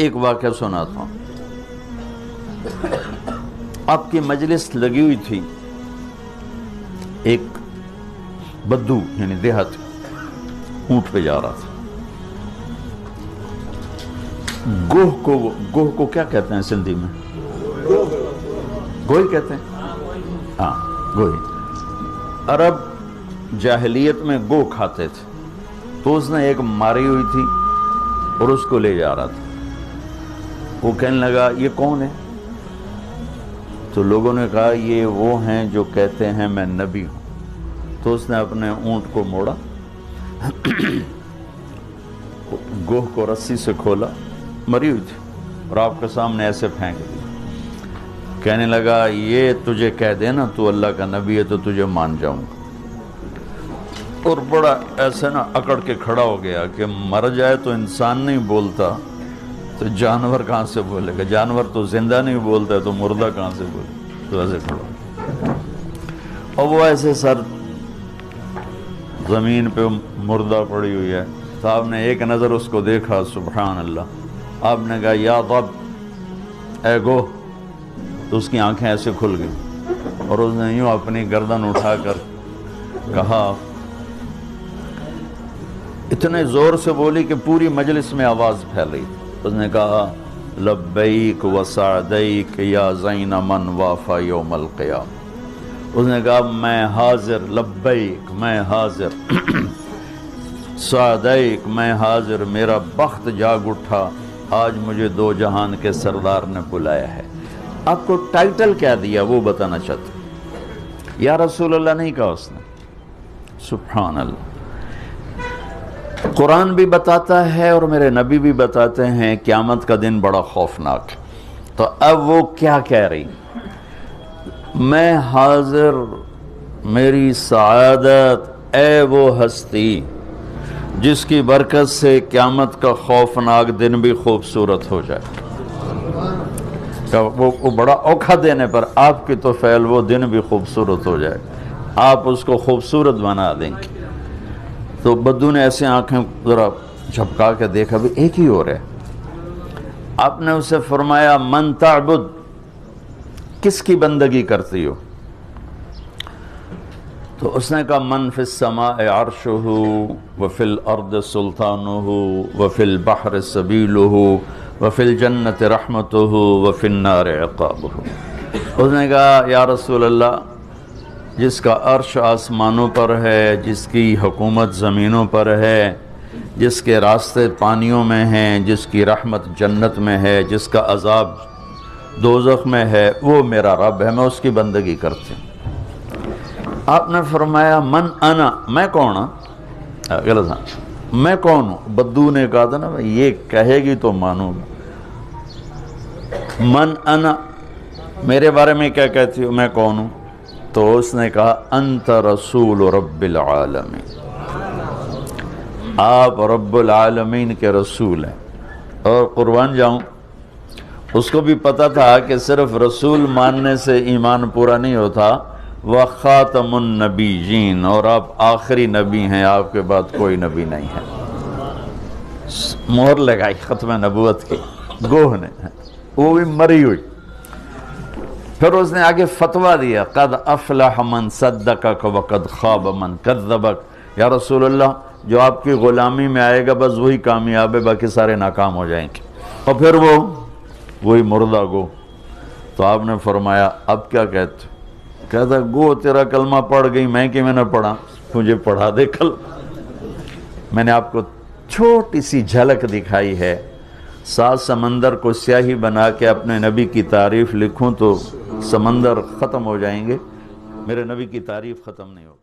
ایک واقعہ سناتا ہوں. آپ کی مجلس لگی ہوئی تھی، ایک بدو یعنی دیہات اونٹ پہ جا رہا تھا. گوہ کو کیا کہتے ہیں سندھی میں؟ گوہی کہتے ہیں. ہاں گوہی. عرب جاہلیت میں گو کھاتے تھے، تو اس نے ایک ماری ہوئی تھی اور اس کو لے جا رہا تھا. وہ کہنے لگا یہ کون ہے؟ تو لوگوں نے کہا یہ وہ ہیں جو کہتے ہیں میں نبی ہوں. تو اس نے اپنے اونٹ کو موڑا، گوہ کو رسی سے کھولا، مری ہوئی تھی، اور آپ کے سامنے ایسے پھینک دی. کہنے لگا یہ تجھے کہہ دے نا تو اللہ کا نبی ہے تو تجھے مان جاؤں گا. اور بڑا ایسے نا اکڑ کے کھڑا ہو گیا کہ مر جائے تو انسان نہیں بولتا تو جانور کہاں سے بولے گا؟ جانور تو زندہ نہیں بولتا ہے تو مردہ کہاں سے بولے؟ تو ایسے کھڑا. اور وہ ایسے سر زمین پہ مردہ پڑی ہوئی ہے. تو آپ نے ایک نظر اس کو دیکھا، سبحان اللہ. آپ نے کہا یا رب اے گو. تو اس کی آنکھیں ایسے کھل گئی اور اس نے یوں اپنی گردن اٹھا کر کہا، اتنے زور سے بولی کہ پوری مجلس میں آواز پھیل رہی. اس نے کہا لبیک و سعدیک یا زین من وافا یوم القیام. اس نے کہا میں حاضر، لبیک میں حاضر، سعدیک میں حاضر، میرا بخت جاگ اٹھا، آج مجھے دو جہان کے سردار نے بلایا ہے. آپ کو ٹائٹل کیا دیا وہ بتانا چاہتا. یا رسول اللہ نہیں کہا اس نے. سبحان اللہ. قرآن بھی بتاتا ہے اور میرے نبی بھی بتاتے ہیں قیامت کا دن بڑا خوفناک ہے. تو اب وہ کیا کہہ رہی؟ میں حاضر، میری سعادت، اے وہ ہستی جس کی برکت سے قیامت کا خوفناک دن بھی خوبصورت ہو جائے. وہ بڑا اوکھا دینے پر آپ کی تو فعل وہ دن بھی خوبصورت ہو جائے، آپ اس کو خوبصورت بنا دیں گے. تو بدو نے ایسے آنکھیں ذرا جھپکا کے دیکھا، بھی ایک ہی ہو رہا ہے. آپ نے اسے فرمایا من تعبد، کس کی بندگی کرتی ہو؟ تو اس نے کہا من فی السماء عرشہ وفی الارض سلطانہ وفی البحر سبیلہ وفی الجنت رحمتہ وفی النار عقابہ. اس نے کہا یا رسول اللہ، جس کا عرش آسمانوں پر ہے، جس کی حکومت زمینوں پر ہے، جس کے راستے پانیوں میں ہیں، جس کی رحمت جنت میں ہے، جس کا عذاب دوزخ میں ہے، وہ میرا رب ہے، میں اس کی بندگی کرتی ہوں. آپ نے فرمایا من انا، میں کون ہوں؟ غلط ہاں، میں کون ہوں؟ بدو نے کہا تھا نا یہ کہے گی تو مانوں گا. من انا، میرے بارے میں کیا کہتی ہو، میں کون ہوں؟ تو اس نے کہا انت رسول رب العالمین، آپ رب العالمین کے رسول ہیں. اور قربان جاؤں، اس کو بھی پتا تھا کہ صرف رسول ماننے سے ایمان پورا نہیں ہوتا، وخاتم النبیین، اور آپ آخری نبی ہیں، آپ کے بعد کوئی نبی نہیں ہے. مہر لگائی ختم نبوت کی گوہ نے، وہ بھی مری ہوئی. پھر اس نے آگے فتویٰ دیا قد افلح من صدقک وقد خاب من کذبک. یا رسول اللہ، جو آپ کی غلامی میں آئے گا بس وہی کامیاب ہے، باقی سارے ناکام ہو جائیں گے. اور پھر وہی مردہ گو. تو آپ نے فرمایا اب کیا کہتے؟ کہتا گو تیرا کلمہ پڑھ گئی، میں کہ میں نے پڑھا، مجھے پڑھا دے کل. میں نے آپ کو چھوٹی سی جھلک دکھائی ہے. 7 سمندر کو سیاہی بنا کے اپنے نبی کی تعریف لکھوں تو سمندر ختم ہو جائیں گے، میرے نبی کی تعریف ختم نہیں ہوگی.